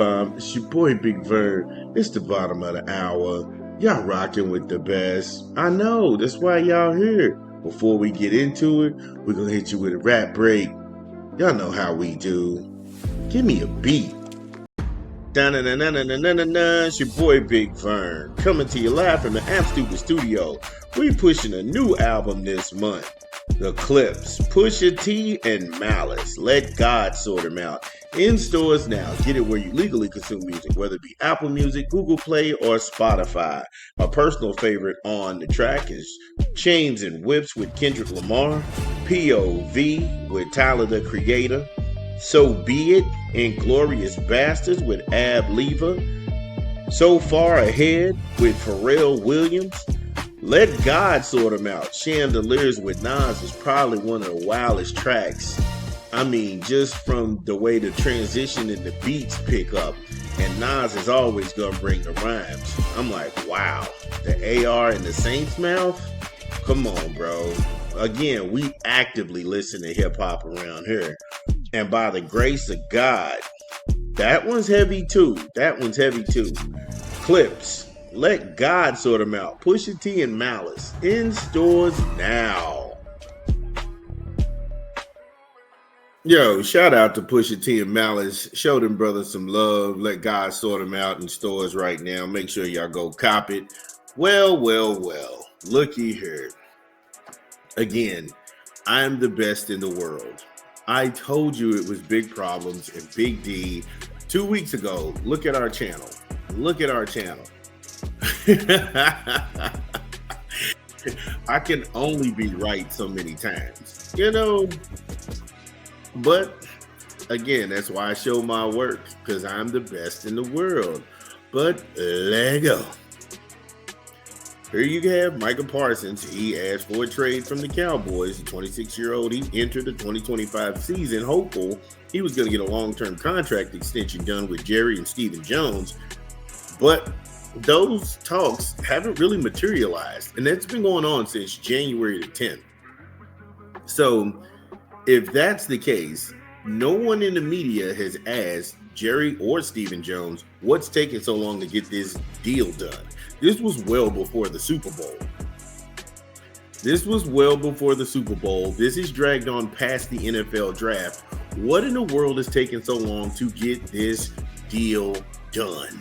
It's your boy Big Vern. It's the bottom of the hour. Y'all rocking with the best. I know, that's why y'all here. Before we get into it, we're gonna hit you with a rap break. Y'all know how we do. Give me a beat. Da-na-na-na-na-na-na-na. It's your boy Big Vern. Coming to you live from the Amp Stupid Studio. We pushing a new album this month. The Clips, Pusha T, and Malice. Let God sort them out. In stores now. Get it where you legally consume music, whether it be Apple Music, Google Play, or Spotify. My personal favorite on the track is Chains and Whips with Kendrick Lamar, POV with Tyler the Creator, So Be It, Inglorious Bastards with Ab Lever, So Far Ahead with Pharrell Williams, Let God Sort 'Em Out. Chandeliers with Nas is probably one of the wildest tracks. I mean, just from the way the transition and the beats pick up, and Nas is always gonna bring the rhymes. I'm like, wow, the AR in the Saints mouth? Come on, bro. Again, we actively listen to hip hop around here. And by the grace of God, that one's heavy too. Clips. Let God sort them out. Pusha T and Malice. In stores now. Yo, shout out to Pusha T and Malice. Show them brothers some love. Let God sort them out in stores right now. Make sure y'all go cop it. Well. Looky here. Again, I'm the best in the world. I told you it was Big Problems and Big D 2 weeks ago. Look at our channel. I can only be right so many times, but again, that's why I show my work, because I'm the best in the world. But Lego. Here you have Michael Parsons. He asked for a trade from the Cowboys. The 26-year-old, he entered the 2025 season hopeful he was going to get a long-term contract extension done with Jerry and Stephen Jones. But those talks haven't really materialized. And that's been going on since January the 10th. So if that's the case, no one in the media has asked Jerry or Stephen Jones what's taking so long to get this deal done. This was well before the Super Bowl. This is dragged on past the NFL draft. What in the world is taking so long to get this deal done?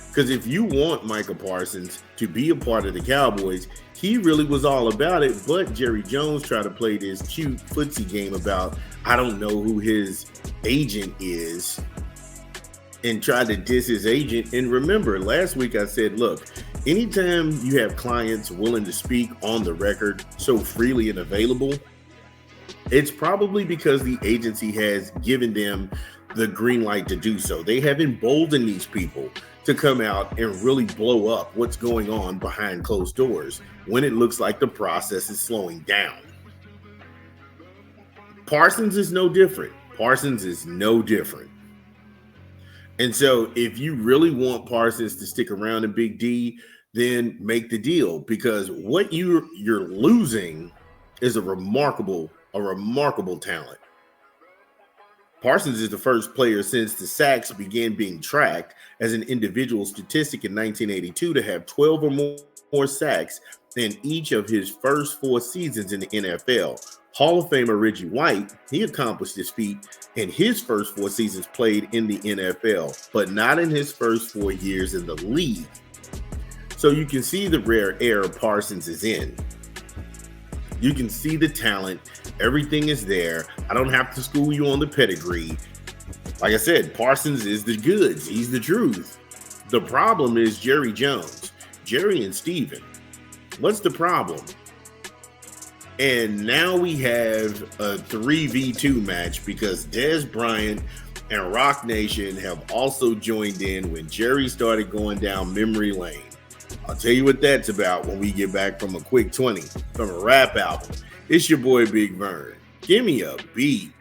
Because if you want Michael Parsons to be a part of the Cowboys, he really was all about it, but Jerry Jones tried to play this cute footsie game about, I don't know who his agent is, and tried to diss his agent. And remember, last week I said, look, anytime you have clients willing to speak on the record so freely and available, it's probably because the agency has given them the green light to do so. They have emboldened these people to come out and really blow up what's going on behind closed doors when it looks like the process is slowing down. Parsons is no different. And so if you really want Parsons to stick around in Big D, then make the deal, because what you're losing is a remarkable talent. Parsons is the first player since the sacks began being tracked as an individual statistic in 1982 to have 12 or more sacks in each of his first 4 seasons in the NFL. Hall of Famer Reggie White, he accomplished this feat in his first 4 seasons played in the NFL, but not in his first 4 years in the league. So you can see the rare era Parsons is in. You can see the talent. Everything is there. I don't have to school you on the pedigree. Like I said, Parsons is the goods. He's the truth. The problem is Jerry Jones. Jerry and Steven. What's the problem? And now we have a 3v2 match because Bryant and Rock Nation have also joined in when Jerry started going down memory lane. I'll tell you what that's about when we get back from a quick 20 from a rap album. It's your boy Big Vern. Give me a beat.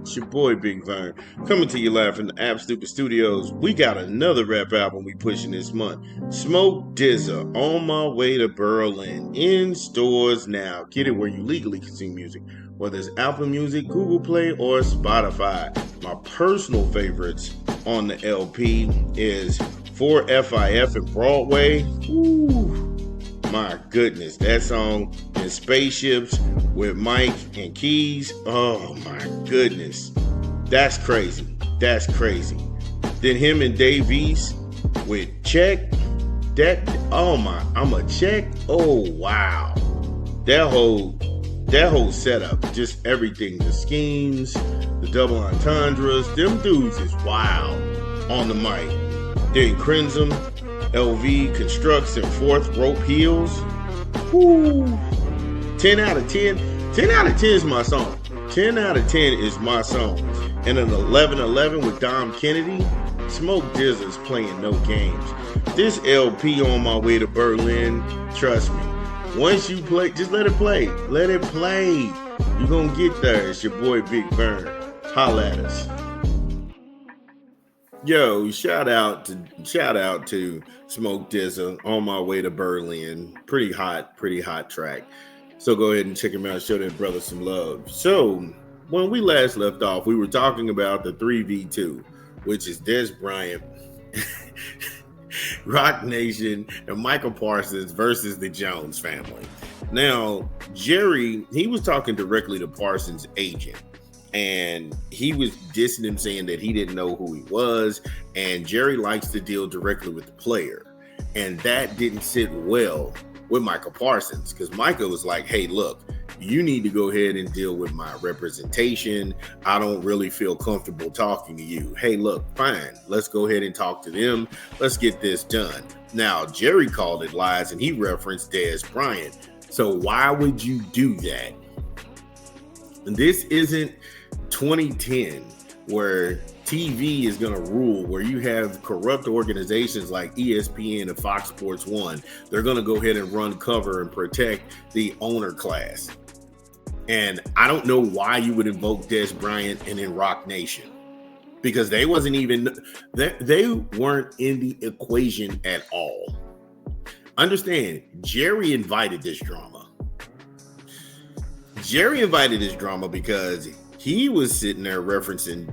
It's your boy Big Vern, coming to you live from the App Stupid Studios. We got another rap album we pushing this month. Smoke DZA, On My Way to Berlin, in stores now. Get it where you legally consume music, whether it's Apple Music, Google Play, or Spotify. My personal favorites on the LP is For FIF and Broadway. Ooh. My goodness, that song in Spaceships with Mike and Keys. Oh my goodness. That's crazy. That's crazy. Then him and Dave East with Check. I'm a check. Oh wow. That whole setup, just everything, the schemes, the double entendres, them dudes is wild on the mic. Then Crimson, LV Constructs and Fourth Rope Heels. Woo. 10 out of 10. 10 out of 10 is my song. 10 out of 10 is my song. And an 11-11 with Dom Kennedy. Smoke DZA is playing no games. This LP On My Way to Berlin, trust me. Once you play, just let it play. Let it play. You're gonna get there. It's your boy Big Vern. Holla at us. Yo, shout out to Smoke DZA, On My Way to Berlin. Pretty hot track. So go ahead and check him out. Show that brother some love. So when we last left off, we were talking about the 3v2, which is Bryant, Rock Nation, and Michael Parsons versus the Jones family. Now, Jerry, he was talking directly to Parsons' agent. And he was dissing him, saying that he didn't know who he was. And Jerry likes to deal directly with the player. And that didn't sit well with Michael Parsons, because Michael was like, hey, look, you need to go ahead and deal with my representation. I don't really feel comfortable talking to you. Hey, look, fine. Let's go ahead and talk to them. Let's get this done. Now, Jerry called it lies, and he referenced Bryant. So why would you do that? And this isn't 2010 where TV is going to rule, where you have corrupt organizations like ESPN and Fox Sports 1. They're going to go ahead and run cover and protect the owner class. And I don't know why you would invoke Bryant and then Rock Nation, because they weren't in the equation at all. Understand, Jerry invited this drama. Jerry invited this drama because he was sitting there referencing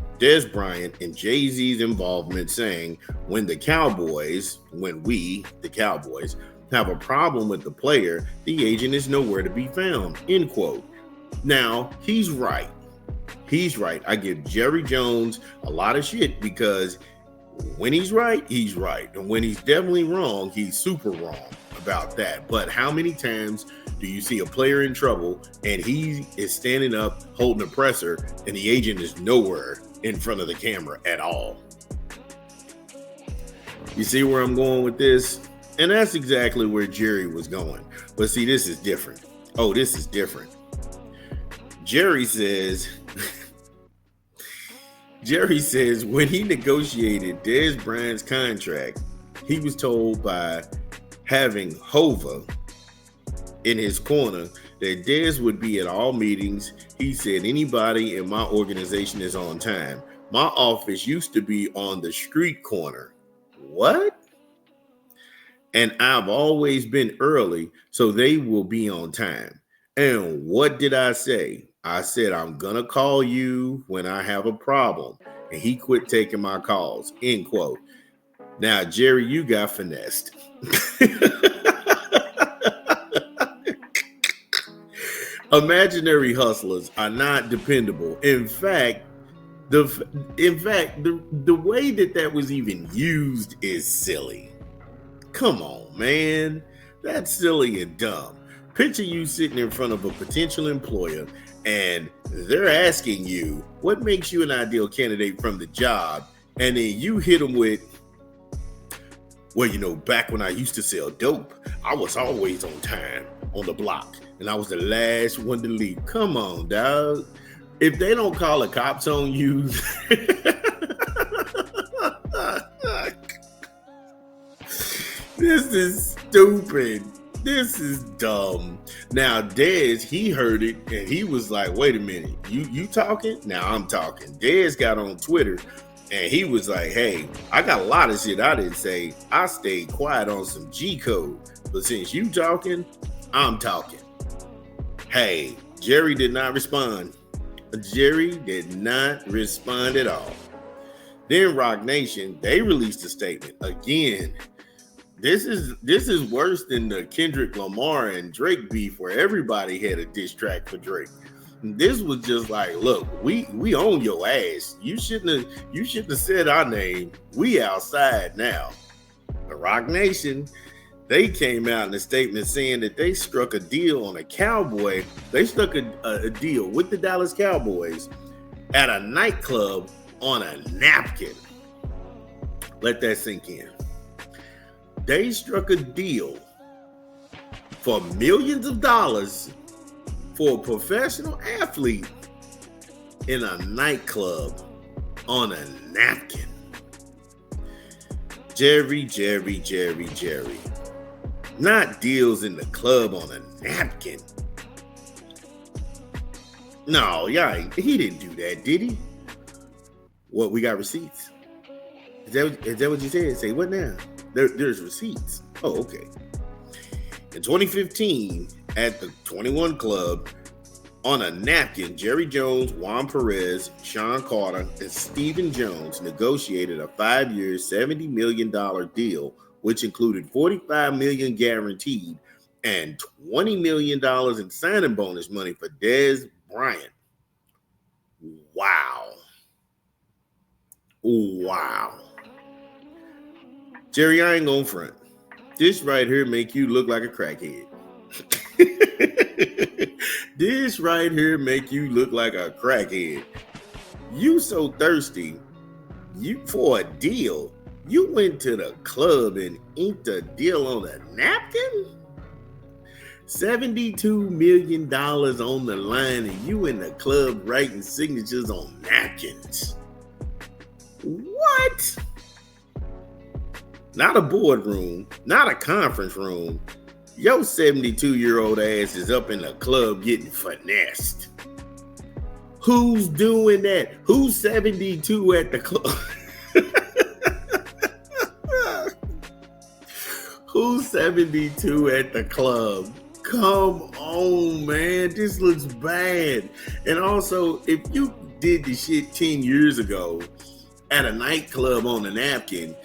Bryant and Jay-Z's involvement, saying when we, the Cowboys, have a problem with the player, the agent is nowhere to be found, end quote. Now, he's right. He's right. I give Jerry Jones a lot of shit, because when he's right, he's right. And when he's definitely wrong, he's super wrong about that. But how many times do you see a player in trouble and he is standing up holding a presser and the agent is nowhere in front of the camera at all? You see where I'm going with this? And that's exactly where Jerry was going. But see, this is different. Oh, this is different. Jerry says when he negotiated Bryant's contract, he was told by having Hova in his corner that Dez would be at all meetings. He said, anybody in my organization is on time. My office used to be on the street corner. What? And I've always been early, so they will be on time. And what did I say? I said, I'm going to call you when I have a problem. And he quit taking my calls, end quote. Now, Jerry, you got finessed. Imaginary hustlers are not dependable. In fact, the way that was even used is silly. Come on, man. That's silly and dumb. Picture you sitting in front of a potential employer and they're asking you what makes you an ideal candidate from the job, and then you hit them with, well, back when I used to sell dope, I was always on time on the block, and I was the last one to leave. Come on, dog. If they don't call the cops on you, this is stupid. This is dumb. Now Dez, he heard it and he was like, "Wait a minute, you talking? Now I'm talking." Dez got on Twitter and he was like, "Hey, I got a lot of shit I didn't say. I stayed quiet on some G code, but since you talking, I'm talking." Hey, Jerry did not respond. Jerry did not respond at all. Then Rock Nation, they released a statement again. This is worse than the Kendrick Lamar and Drake beef where everybody had a diss track for Drake. This was just like, look, we own your ass. You shouldn't have said our name. We outside now. The Rock Nation, they came out in a statement saying that they struck a deal on a Cowboy. They struck a deal with the Dallas Cowboys at a nightclub on a napkin. Let that sink in. They struck a deal for millions of dollars for a professional athlete in a nightclub on a napkin. Jerry. Not deals in the club on a napkin. No, he didn't do that, did he? What, we got receipts? Is that what you said? Say what now? There's receipts. Oh, okay. In 2015, at the 21 Club, on a napkin, Jerry Jones, Juan Perez, Sean Carter, and Stephen Jones negotiated a 5-year, $70 million deal, which included $45 million guaranteed and $20 million in signing bonus money for Dez Bryant. Wow. Jerry, I ain't gonna front. This right here make you look like a crackhead. This right here make you look like a crackhead. You so thirsty, you for a deal. You went to the club and inked a deal on a napkin? $72 million on the line and you in the club writing signatures on napkins. What? Not a boardroom, not a conference room. Your 72-year-old ass is up in the club getting finessed. Who's doing that? Who's 72 at the club? Who's 72 at the club? Come on, man. This looks bad. And also, if you did the shit 10 years ago at a nightclub on a napkin,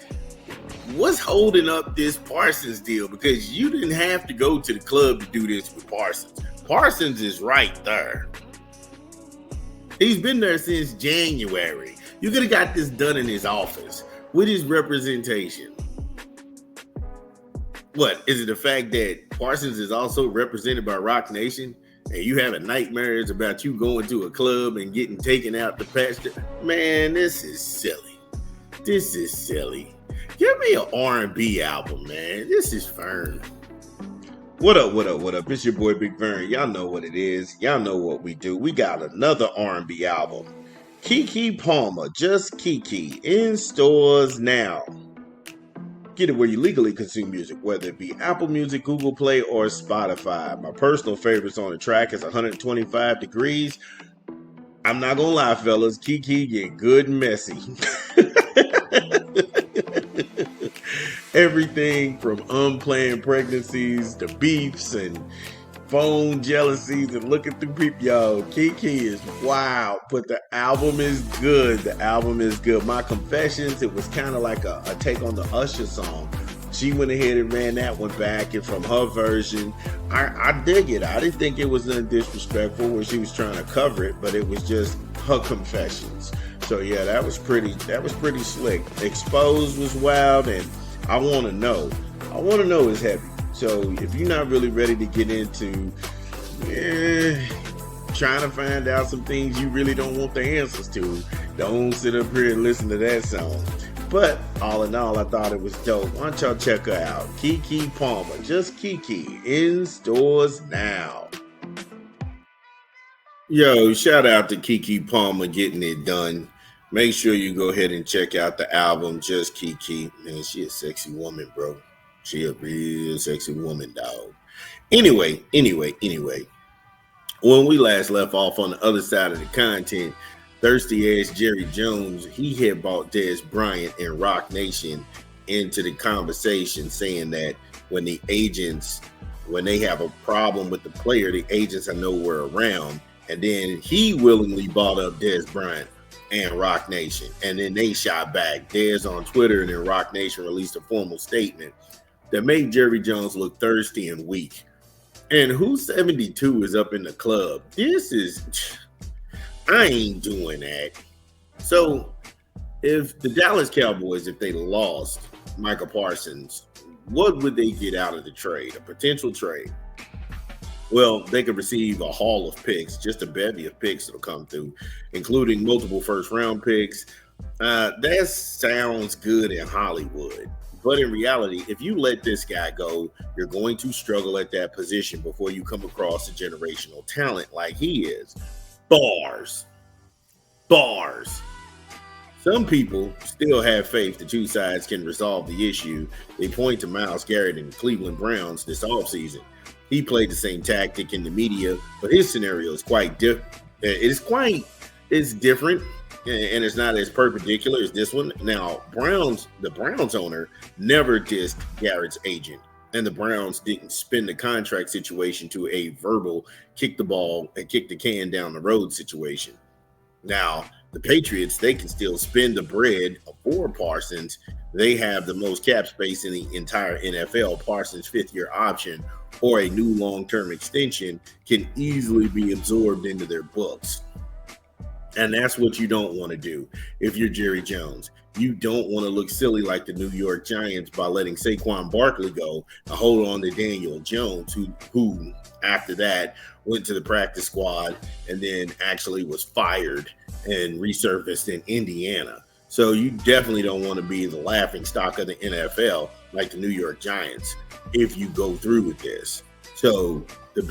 what's holding up this Parsons deal? Because you didn't have to go to the club to do this with Parsons. Parsons is right there. He's been there since January. You could have got this done in his office with his representation. What, is it the fact that Parsons is also represented by Rock Nation and you having nightmares about you going to a club and getting taken out the pasture? Man, this is silly. Give me an R&B album, man. This is Vern. What up? It's your boy Big Vern. Y'all know what it is. Y'all know what we do. We got another R&B album. Keke Palmer, Just Keke, in stores now. Get it where you legally consume music, whether it be Apple Music, Google Play, or Spotify. My personal favorites on the track is 125 Degrees. I'm not gonna lie, fellas, Keke get good and messy. Everything from unplanned pregnancies to beefs and phone jealousies and looking through people. Yo, Keke is wild, but the album is good. My Confessions, it was kind of like a take on the Usher song. She went ahead and ran that one back, and from her version, I dig it. I didn't think it was nothing disrespectful when she was trying to cover it, but it was just her confessions. So yeah, that was pretty slick. Exposed was wild, and I want to know is heavy. So if you're not really ready to get into trying to find out some things you really don't want the answers to, don't sit up here and listen to that song. But all in all, I thought it was dope. Why don't y'all check her out? Keke Palmer, Just Keke, in stores now. Yo, shout out to Keke Palmer getting it done. Make sure you go ahead and check out the album, Just Keke. Man, she a sexy woman, bro. She a real sexy woman, dog. Anyway. When we last left off on the other side of the content, thirsty ass Jerry Jones, he had brought Dez Bryant and Rock Nation into the conversation, saying that when they have a problem with the player, the agents are nowhere around. And then he willingly bought up Dez Bryant and Rock Nation. And then they shot back. Dez on Twitter, and then Rock Nation released a formal statement that made Jerry Jones look thirsty and weak. And who 72 is up in the club? I ain't doing that. So if the Dallas Cowboys, if they lost Michael Parsons, what would they get out of the trade? A potential trade? Well, they could receive a haul of picks, just a bevy of picks that'll come through, including multiple first-round picks. That sounds good in Hollywood. But in reality, if you let this guy go, you're going to struggle at that position before you come across a generational talent like he is. Bars. Some people still have faith the two sides can resolve the issue. They point to Myles Garrett and the Cleveland Browns this offseason. He played the same tactic in the media, but his scenario is quite different. It's different. And it's not as perpendicular as this one. Now, the Browns owner never dissed Garrett's agent, and the Browns didn't spin the contract situation to a verbal kick the ball and kick the can down the road situation. Now, the Patriots, they can still spend the bread for Parsons. They have the most cap space in the entire NFL. Parsons' fifth-year option or a new long-term extension can easily be absorbed into their books. And that's what you don't want to do if you're Jerry Jones. You don't want to look silly like the New York Giants by letting Saquon Barkley go and hold on to Daniel Jones, who after that went to the practice squad and then actually was fired and resurfaced in Indiana. So you definitely don't want to be the laughing stock of the NFL like the New York Giants if you go through with this. So the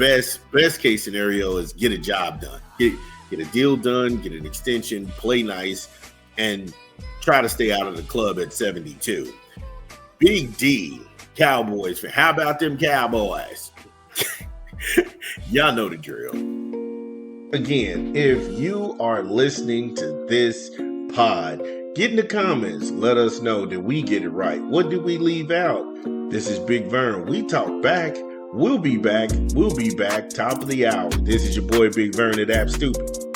best case scenario is get a job done. Get a deal done, get an extension, play nice, and try to stay out of the club at 72. Big D, Cowboys fan. How about them Cowboys? Y'all know the drill. Again, if you are listening to this pod, get in the comments. Let us know that we get it right. What did we leave out? This is Big Vern. We talk back. We'll be back. Top of the hour. This is your boy Big Vern at App Stupid.